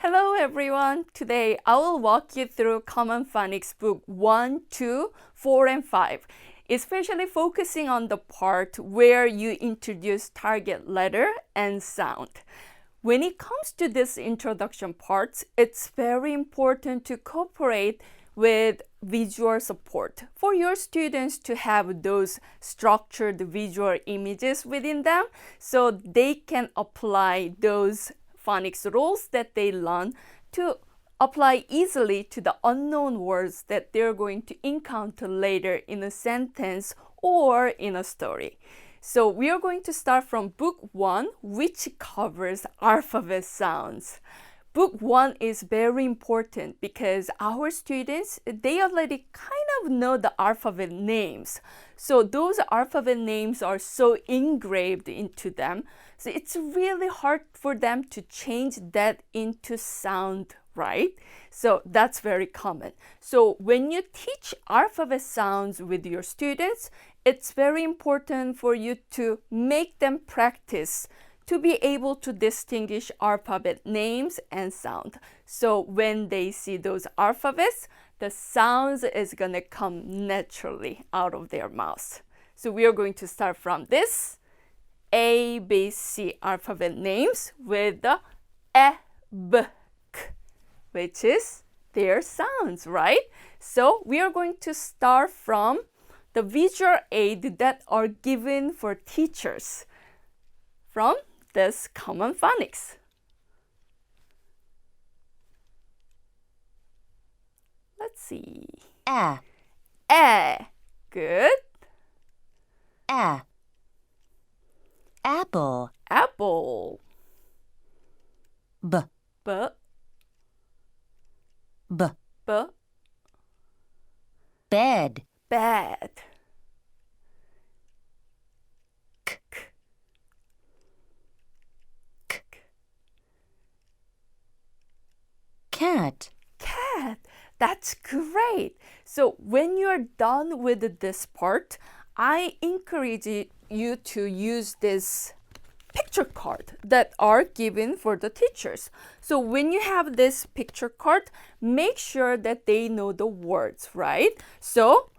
Hello everyone! Today I will walk you through Common Phonics Book 1, 2, 4, and 5, especially focusing on the part where you introduce target letter and sound. When it comes to this introduction parts, it's very important to cooperate with visual support for your students to have those structured visual images within them so they can apply those phonics rules that they learn to apply easily to the unknown words that they're going to encounter later in a sentence or in a story. So we are going to start from Book 1, which covers alphabet sounds. Book 1 is very important because our students, they already kind of know the alphabet names. So those alphabet names are so engraved into them. So it's really hard for them to change that into sound, right? So that's very common. So when you teach alphabet sounds with your students, it's very important for you to make them practice to be able to distinguish alphabet names and sound. So when they see those alphabets, the sounds is going to come naturally out of their mouths. So we are going to start from this A, B, C alphabet names with the E, B, K, which is their sounds, right? So we are going to start from the visual aid that are given for teachers from this Common Phonics. Let's see. Good. Apple. Apple. B. B. B. B. Bed. Bad. K. K. Cat. Cat. That's great. So when you're done with this part, I encourage you to use this picture card that are given for the teachers. So when you have this picture card, make sure that they know the words, right? So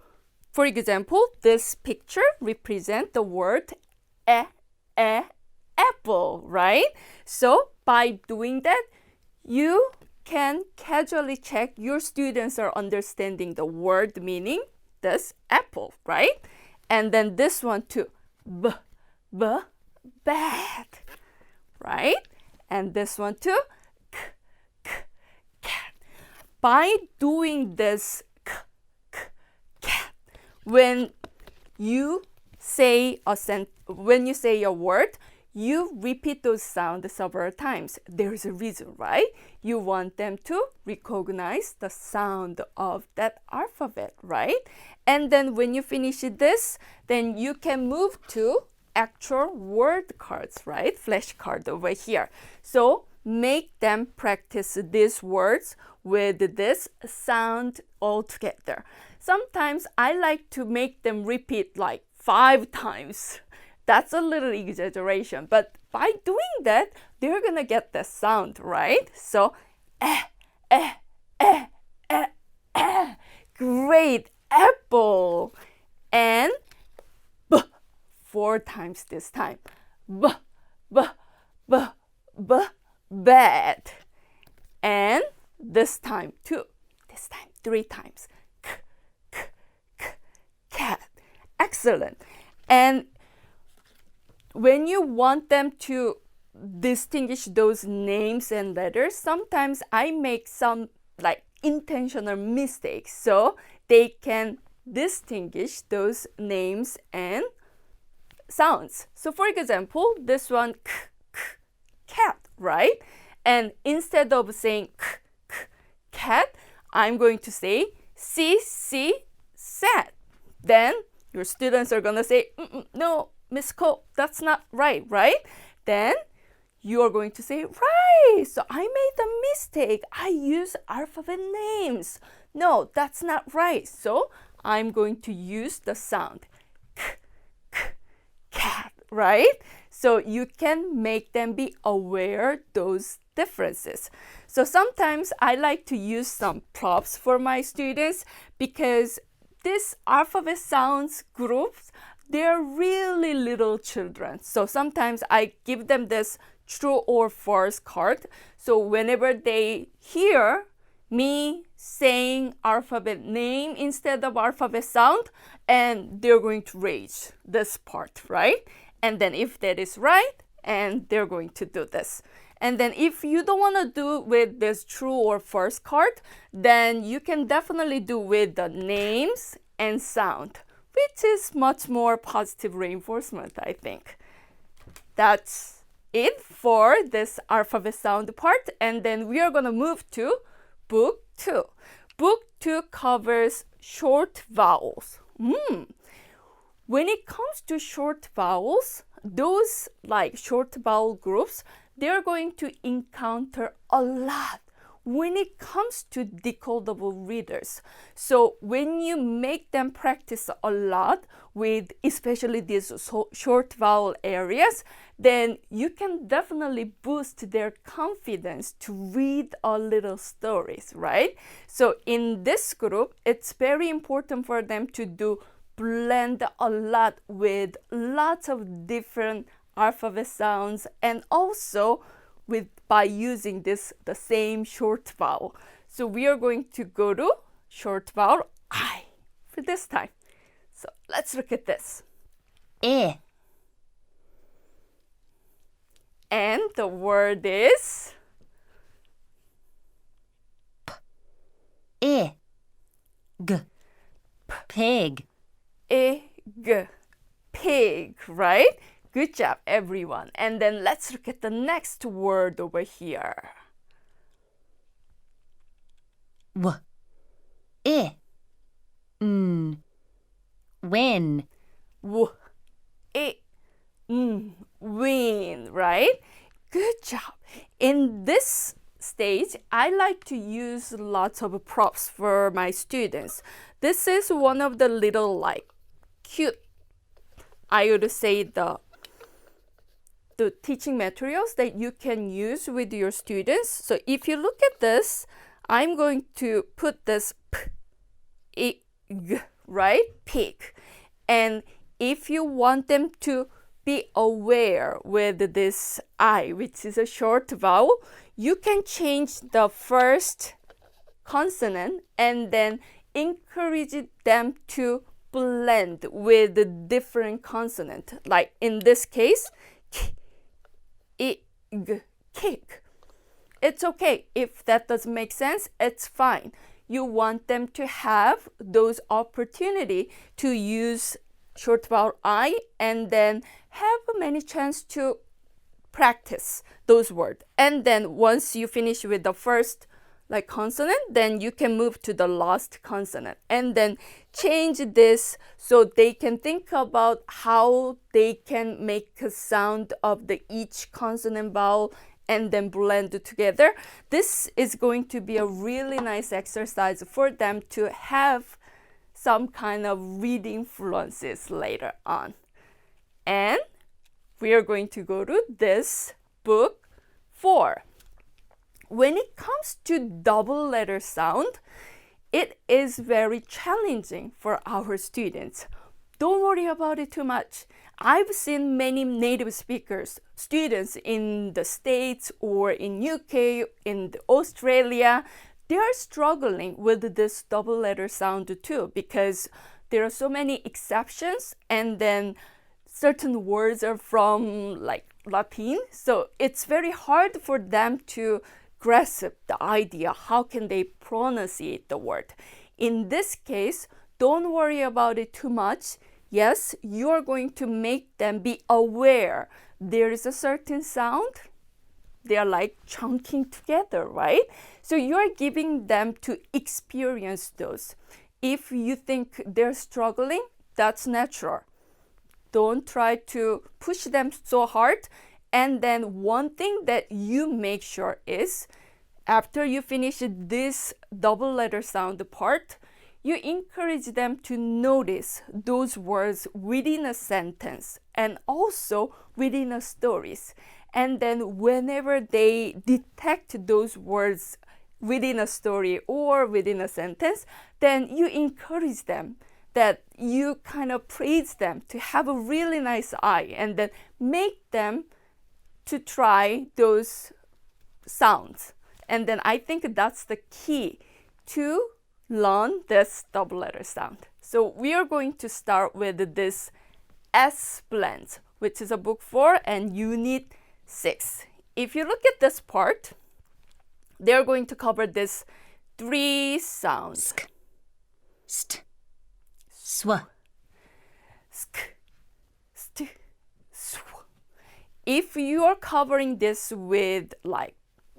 for example, this picture represents the word apple, right? So by doing that, you can casually check your students are understanding the word meaning, this apple, right? And then this one too, bad, right? And this one too, cat. By doing this cat, when you say a word, you repeat those sounds several times. There's a reason, right? You want them to recognize the sound of that alphabet, right? And then when you finish this, then you can move to actual word cards, right? Flashcard over here. So make them practice these words with this sound all together. Sometimes I like to make them repeat like 5 times. That's a little exaggeration, but by doing that, they're gonna get the sound, right? So, great, apple. And 4 times this time. Bad. And this time too. This time 3 times. Cat. Excellent. And when you want them to distinguish those names and letters, sometimes I make some like intentional mistakes so they can distinguish those names and sounds. So for example, this one cat, right? And instead of saying cat, I'm going to say sat. Then your students are gonna say no, Miss Ko, that's not right? Then you are going to say, right, so I made a mistake. I use alphabet names. No, that's not right. So I'm going to use the sound cat, right? So you can make them be aware those differences. So sometimes I like to use some props for my students because these alphabet sounds groups, they're really little children. So sometimes I give them this true or false card. So whenever they hear me saying alphabet name instead of alphabet sound, and they're going to raise this part, right? And then if that is right, and they're going to do this. And then if you don't want to do with this true or false card, then you can definitely do with the names and sound, which is much more positive reinforcement, I think. That's it for this alphabet sound part. And then we are going to move to Book 2. Book 2 covers short vowels. When it comes to short vowels, those like short vowel groups, they're going to encounter a lot when it comes to decodable readers. So when you make them practice a lot with especially these short vowel areas, then you can definitely boost their confidence to read a little stories, right? So in this group, it's very important for them to do blend a lot with lots of different alphabet sounds, and also by using the same short vowel. So we are going to go to short vowel I for this time. So let's look at this. And the word is G. Pig. Pig, right? Good job, everyone. And then let's look at the next word over here. Win. Win, right? Good job. In this stage, I like to use lots of props for my students. This is one of the little like cute, I would say the teaching materials that you can use with your students. So if you look at this, I'm going to put this p, right? Pig. And if you want them to be aware with this I, which is a short vowel, you can change the first consonant and then encourage them to blend with the different consonant. Like in this case, kick. It's okay if that doesn't make sense, it's fine. You want them to have those opportunity to use short vowel I and then have many chance to practice those words. And then once you finish with the first like consonant, then you can move to the last consonant and then change this so they can think about how they can make a sound of the each consonant vowel and then blend it together. This is going to be a really nice exercise for them to have some kind of reading fluencies later on. And we are going to go to this book 4. When it comes to double letter sound, it is very challenging for our students. Don't worry about it too much. I've seen many native speakers, students in the States or in UK, in Australia, they are struggling with this double letter sound too because there are so many exceptions and then certain words are from like Latin. So it's very hard for them to grasp the idea. How can they pronunciate the word? In this case, don't worry about it too much. Yes, you are going to make them be aware there is a certain sound. They are like chunking together, right? So you are giving them to experience those. If you think they're struggling, that's natural. Don't try to push them so hard. And then one thing that you make sure is after you finish this double letter sound part, you encourage them to notice those words within a sentence and also within a stories. And then whenever they detect those words within a story or within a sentence, then you encourage them, that you kind of praise them to have a really nice eye, and then make them to try those sounds. And then I think that's the key to learn this double letter sound. So we are going to start with this S blend, which is a book 4 and unit 6. If you look at this part, they're going to cover this 3 sounds. Sk, st, sw. Sk, st, sw. If you are covering this with, like,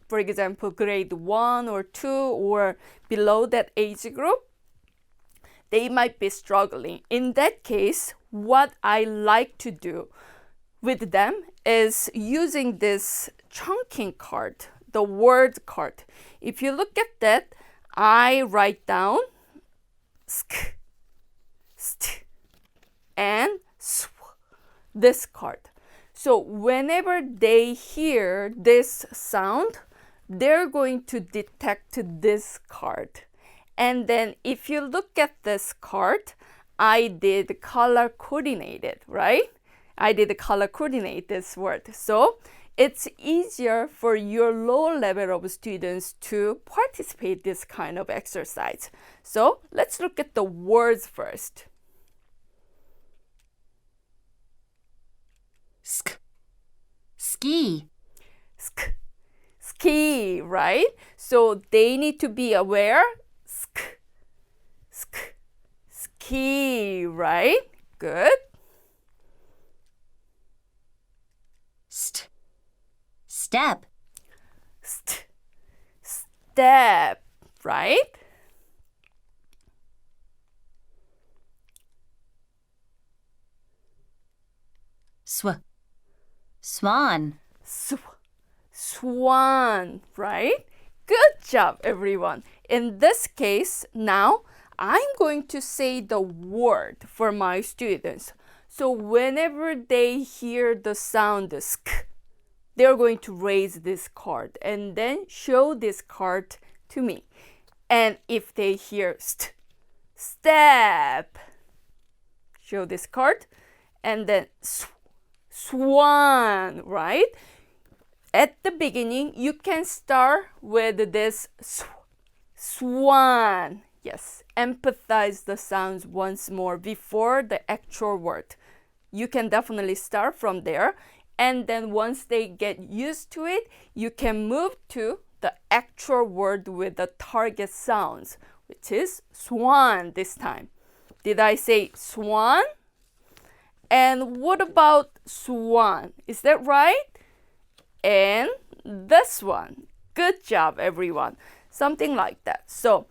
for example, grade 1 or 2 or below that age group, they might be struggling. In that case, what I like to do with them is using this chunking card, the word card. If you look at that, I write down sk, st, and sw, this card. So whenever they hear this sound, they're going to detect this card. And then if you look at this card, I did color coordinated, right? I did color coordinate this word. So it's easier for your lower level of students to participate this kind of exercise. So let's look at the words first. Sk, ski. Sk, ski, right? So they need to be aware. Sk, sk, ski, right? Good. St, step. St, step, right? Sw, swan. Sw, swan, right? Good job, everyone. In this case, now I'm going to say the word for my students. So whenever they hear the sound sk, they're going to raise this card and then show this card to me. And if they hear st, step, show this card, and then swan, right? At the beginning, you can start with this swan. Yes, emphasize the sounds once more before the actual word. You can definitely start from there. And then once they get used to it, you can move to the actual word with the target sounds, which is swan this time. Did I say swan? And what about swan? Is that right? And this one. Good job, everyone. Something like that. So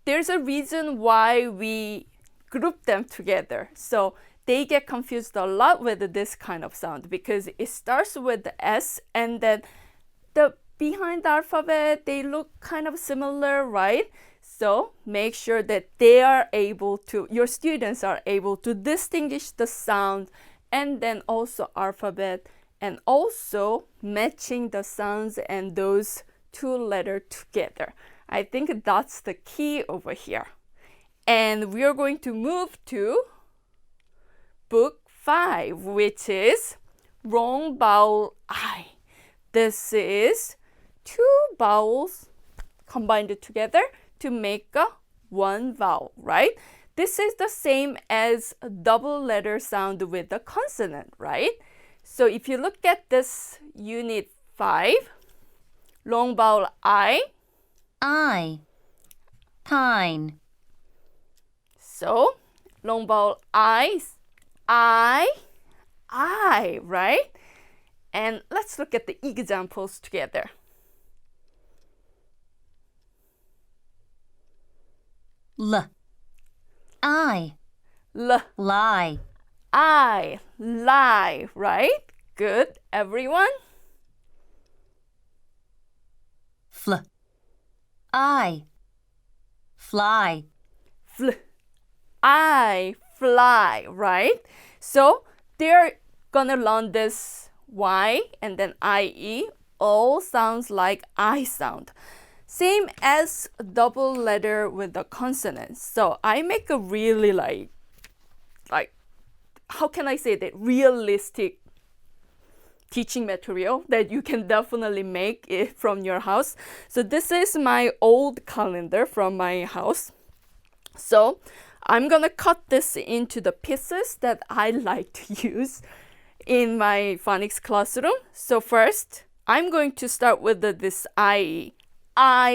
there's a reason why we group them together. So they get confused a lot with this kind of sound because it starts with the S and then the behind the alphabet, they look kind of similar, right? So make sure that they are able to, your students are able to distinguish the sound and then also alphabet and also matching the sounds and those 2 letters together. I think that's the key over here. And we are going to move to book 5, which is long vowel I. This is 2 vowels combined together to make a 1 vowel, right? This is the same as a double letter sound with the consonant, right? So if you look at this unit 5, long vowel I, pine. So long vowel I, right? And let's look at the examples together. I, lie. I, lie, right? Good, everyone. I, fly. I, fly, right? So they're gonna learn this Y, and then IE all sounds like I sound. Same as double letter with the consonants. So I make a really like how can I say that, realistic teaching material that you can definitely make it from your house. So this is my old calendar from my house. So I'm gonna cut this into the pieces that I like to use in my phonics classroom. So first, I'm going to start with this I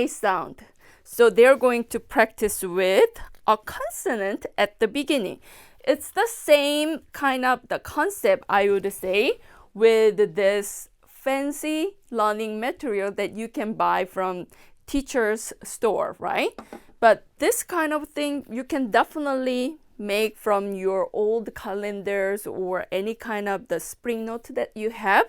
sound. So they're going to practice with a consonant at the beginning. It's the same kind of the concept, I would say, with this fancy learning material that you can buy from teacher's store, right? But this kind of thing you can definitely make from your old calendars or any kind of the spring note that you have,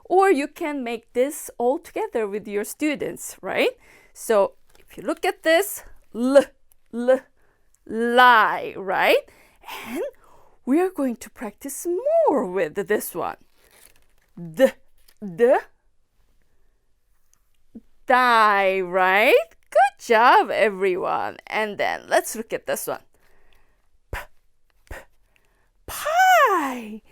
or you can make this all together with your students, right? So if you look at this, lie, right? And we are going to practice more with this one. Die, right? Good job, everyone. And then let's look at this one. Pie.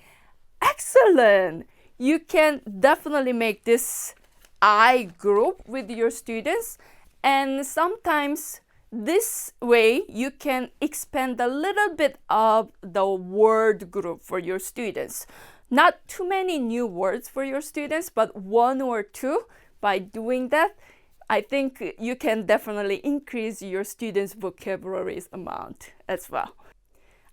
Excellent. You can definitely make this I group with your students, and sometimes this way you can expand a little bit of the word group for your students. Not too many new words for your students, but one or two. By doing that, I think you can definitely increase your students' vocabulary's amount as well.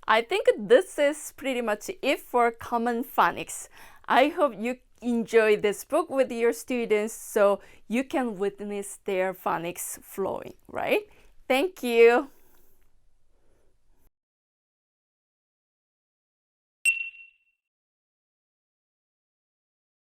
I think this is pretty much it for Common Phonics. I hope you enjoy this book with your students so you can witness their phonics flowing, right? Thank you.